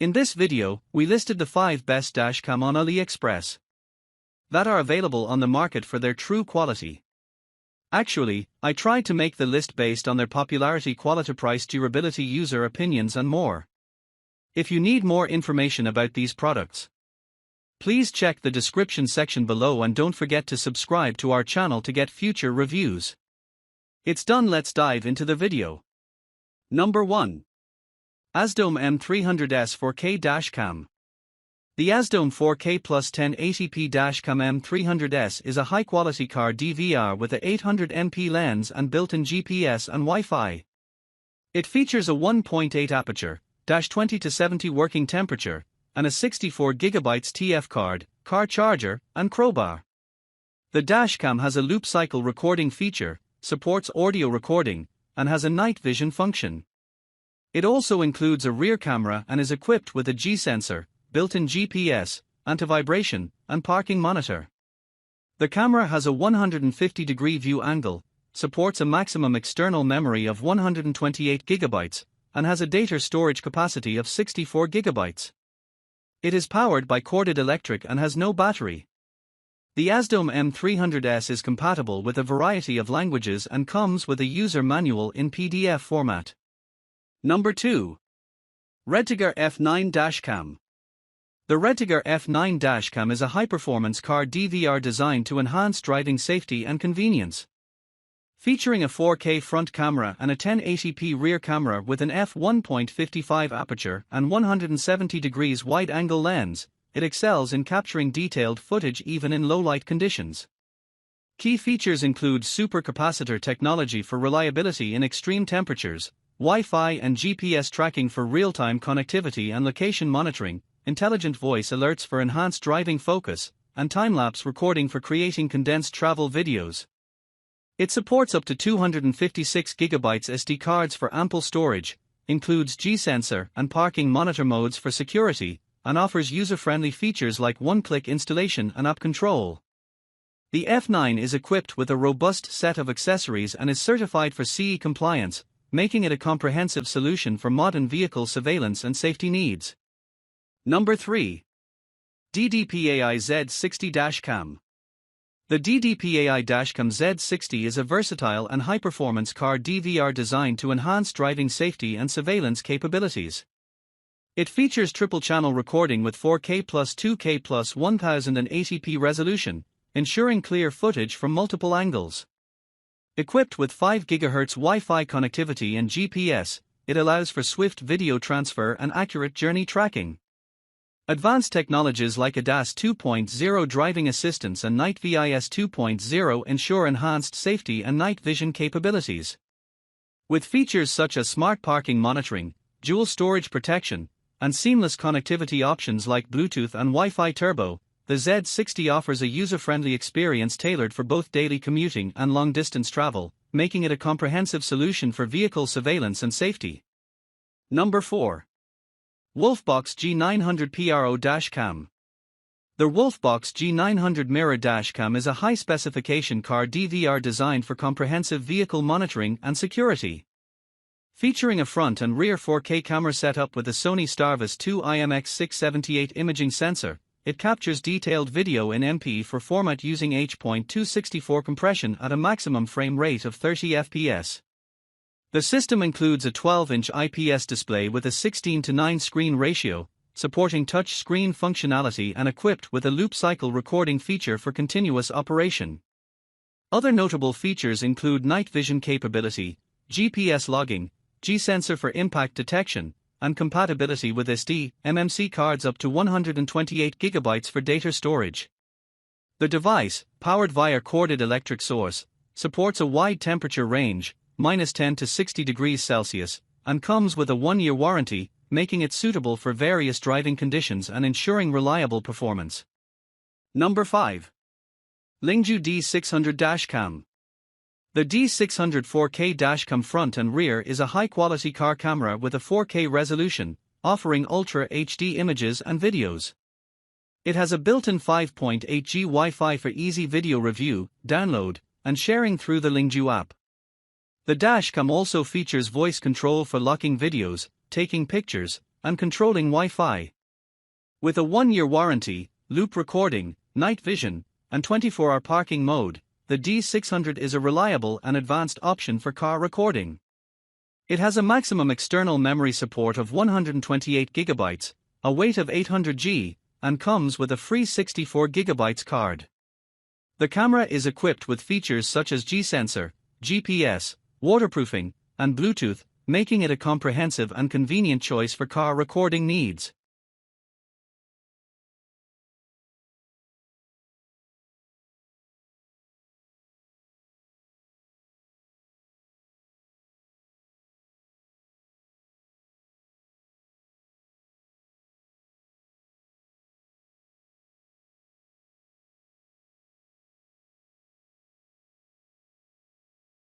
In this video, we listed the 5 best dash cam on AliExpress that are available on the market for their true quality. Actually, I tried to make the list based on their popularity, quality, price, durability, user opinions and more. If you need more information about these products, please check the description section below and don't forget to subscribe to our channel to get future reviews. It's done, let's dive into the video. Number 1. AZDOME M300S 4K Dash Cam. The AZDOME 4K plus 1080p Dash Cam M300S is a high-quality car DVR with a 800MP lens and built-in GPS and Wi-Fi. It features a 1.8 aperture, -20-70 working temperature, and a 64GB TF card, car charger, and crowbar. The Dash Cam has a loop cycle recording feature, supports audio recording, and has a night vision function. It also includes a rear camera and is equipped with a G sensor, built-in GPS, anti-vibration, and parking monitor. The camera has a 150-degree view angle, supports a maximum external memory of 128GB, and has a data storage capacity of 64GB. It is powered by corded electric and has no battery. The AZDOME M300S is compatible with a variety of languages and comes with a user manual in PDF format. Number 2. REDTIGER F9 Dash Cam. The REDTIGER F9 Dash Cam is a high-performance car DVR designed to enhance driving safety and convenience. Featuring a 4K front camera and a 1080p rear camera with an f1.55 aperture and 170 degrees wide-angle lens, it excels in capturing detailed footage even in low-light conditions. Key features include supercapacitor technology for reliability in extreme temperatures, Wi-Fi and GPS tracking for real-time connectivity and location monitoring, intelligent voice alerts for enhanced driving focus, and time-lapse recording for creating condensed travel videos. It supports up to 256GB SD cards for ample storage, includes G-sensor and parking monitor modes for security, and offers user-friendly features like one-click installation and app control. The F9 is equipped with a robust set of accessories and is certified for CE compliance, making it a comprehensive solution for modern vehicle surveillance and safety needs. Number 3. DDPAI Z60 Dash Cam. The DDPAI Dash Cam Z60 is a versatile and high-performance car DVR designed to enhance driving safety and surveillance capabilities. It features triple-channel recording with 4K plus 2K plus 1080p resolution, ensuring clear footage from multiple angles. Equipped with 5 GHz Wi-Fi connectivity and GPS, it allows for swift video transfer and accurate journey tracking. Advanced technologies like ADAS 2.0 driving assistance and Night VIS 2.0 ensure enhanced safety and night vision capabilities. With features such as smart parking monitoring, dual storage protection, and seamless connectivity options like Bluetooth and Wi-Fi Turbo, the Z60 offers a user-friendly experience tailored for both daily commuting and long-distance travel, making it a comprehensive solution for vehicle surveillance and safety. Number 4. WOLFBOX G900 PRO Dash Cam. The WOLFBOX G900 Mirror Dash Cam is a high-specification car DVR designed for comprehensive vehicle monitoring and security. Featuring a front and rear 4K camera setup with a Sony Starvis 2 IMX678 imaging sensor, it captures detailed video in MP4 format using H.264 compression at a maximum frame rate of 30 fps. The system includes a 12-inch IPS display with a 16:9 screen ratio, supporting touch screen functionality and equipped with a loop cycle recording feature for continuous operation. Other notable features include night vision capability, GPS logging, G-sensor for impact detection, and compatibility with SD, MMC cards up to 128GB for data storage. The device, powered via corded electric source, supports a wide temperature range, -10 to 60 degrees Celsius, and comes with a 1-year warranty, making it suitable for various driving conditions and ensuring reliable performance. Number 5. LINGDU D600 Dash Cam. The D600 4K Dash Cam front and rear is a high-quality car camera with a 4K resolution, offering Ultra HD images and videos. It has a built-in 5.8G Wi-Fi for easy video review, download, and sharing through the LINGDU app. The Dash Cam also features voice control for locking videos, taking pictures, and controlling Wi-Fi. With a 1-year warranty, loop recording, night vision, and 24-hour parking mode, the D600 is a reliable and advanced option for car recording. It has a maximum external memory support of 128GB, a weight of 800G, and comes with a free 64GB card. The camera is equipped with features such as G-sensor, GPS, waterproofing, and Bluetooth, making it a comprehensive and convenient choice for car recording needs.